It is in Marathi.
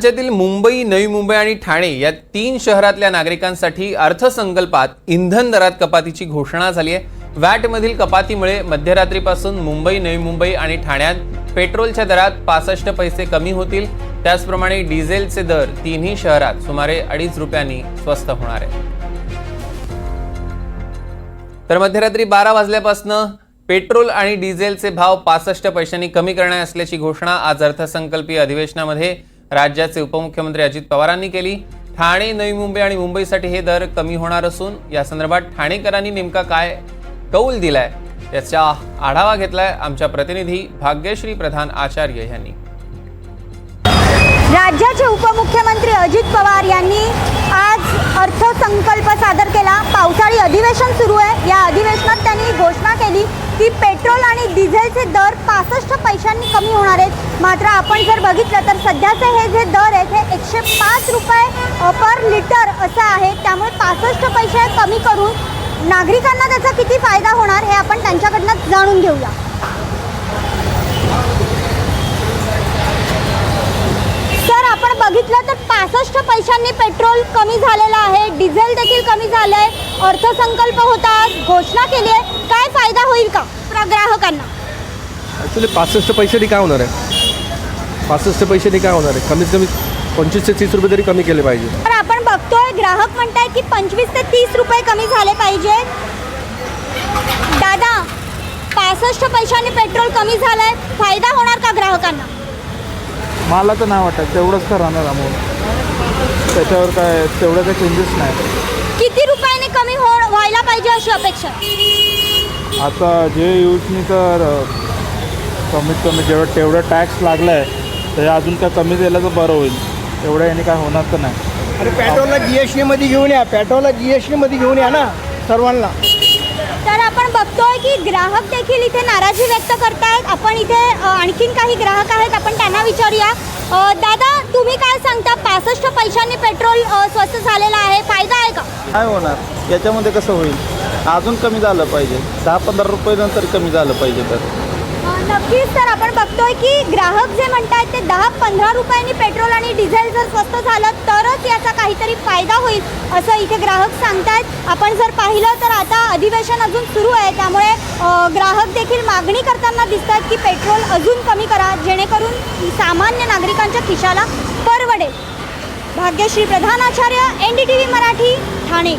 राज्यातील मुंबई, नवी मुंबई आणि ठाणे या तीन शहरातल्या नागरिकांसाठी अर्थसंकल्पात इंधन दरात कपातीची घोषणा झाली आहे। व्हॅटमधील कपातीमुळे मध्यरात्रीपासून मुंबई, नवी मुंबई आणि ठाण्यात पेट्रोलच्या दरात 65 पैसे कमी होतील। त्याचप्रमाणे डिझेलचे दर तीनही शहरात सुमारे 2.5 रुपयांनी स्वस्त होणार आहे। तर मध्यरात्री 12 वाजल्यापासून पेट्रोल आणि डिझेलचे भाव 65 पैशांनी कमी करणार असल्याची घोषणा आज अर्थसंकल्पीय अधिवेशनामध्ये राज्याचे उपमुख्यमंत्री अजित पवारांनी केली। ठाणे, नवी मुंबई आणि मुंबईसाठी हे दर कमी होणार असून या संदर्भात ठाणेकरांनी नेमका काय कौल दिलाय याचा आढावा घेतलाय आमच्या प्रतिनिधी भाग्यश्री प्रधान आचार्य यांनी। राज्याचे उपमुख्यमंत्री अजित पवार यांनी आज अर्थसंकल्प सादर केला। पावसाळी अधिवेशन सुरू आहे। या अधिवेशनात त्यांनी घोषणा केली की पेट्रोल आणि डिझेलचे दर 65 पैशांनी कमी होणार आहेत। मात्र आपण जर बघितलं तर सध्याचे हे जे दर आहेत हे 105 रुपये पर लिटर असं आहे। त्यामुळे 65 पैसे कमी करून नागरिकांना त्याचा किती फायदा होणार हे आपण त्यांच्याकडनं जाणून घेऊया। आपण बघितलं तर 65 पैशांनी पेट्रोल कमी झालेला आहे, डिझेल देखील कमी झालंय। अर्थसंकल्प होता, घोषणा केली आहे, काय फायदा होईल का ग्राहकांना? ॲक्च्युली 65 पैशांनी काय होणार आहे? 65 पैशांनी काय होणार आहे? कमीत कमी 25 ते 30 रुपये तरी कमी केले पाहिजे। तर आपण बघतोय ग्राहक म्हणतायत की 25 ते 30 रुपये कमी झाले पाहिजे। दादा, 65 पैशांनी पेट्रोल कमी झालंय, फायदा होणार का ग्राहकांना? मला तर नाही वाटत तेवढंच का राहणार अमाऊंट, त्याच्यावर काय तेवढं काही चेंजेस नाही। किती रुपयाने कमी व्हायला पाहिजे अशी अपेक्षा? आता जे यूजनी तर कमीत कमी तेवढं टॅक्स लागला आहे तर अजून काय कमी दिलं तर बरं होईल। एवढं याने काय होणार तर नाही। अरे पेट्रोलला GST मध्ये घेऊन या, पेट्रोलला GST मध्ये घेऊन या ना सर्वांना। तर आपण बघतोय की ग्राहक देखील इथे नाराजी व्यक्त करतायत। आपण इथे आणखीन काही ग्राहक आहेत, आपण त्यांना विचारूया। दादा, तुम्ही काय सांगता? 65 पैशांनी पेट्रोल स्वस्त झालेला आहे, फायदा आहे का? काय होणार याच्यामध्ये? कसं होईल? अजून कमी झालं पाहिजे, 10-15 रुपये नंतर कमी झालं पाहिजे। तर नक्कीच। तर आपण बघतोय की ग्राहक जे म्हणतात ते 10-15 रुपयांनी पेट्रोल आणि डिझेल जर स्वस्त झालं तरच याचा काहीतरी फायदा होईल असं इथे ग्राहक सांगतायत। आपण जर पाहिलं तर आता अधिवेशन अजून सुरू आहे, त्यामुळे ग्राहक देखील मागणी करताना दिसतात की पेट्रोल अजून कमी करा, जेणेकरून सामान्य नागरिकांच्या खिशाला परवडेल। भाग्यश्री प्रधान आचार्य, NDTV मराठी, ठाणे।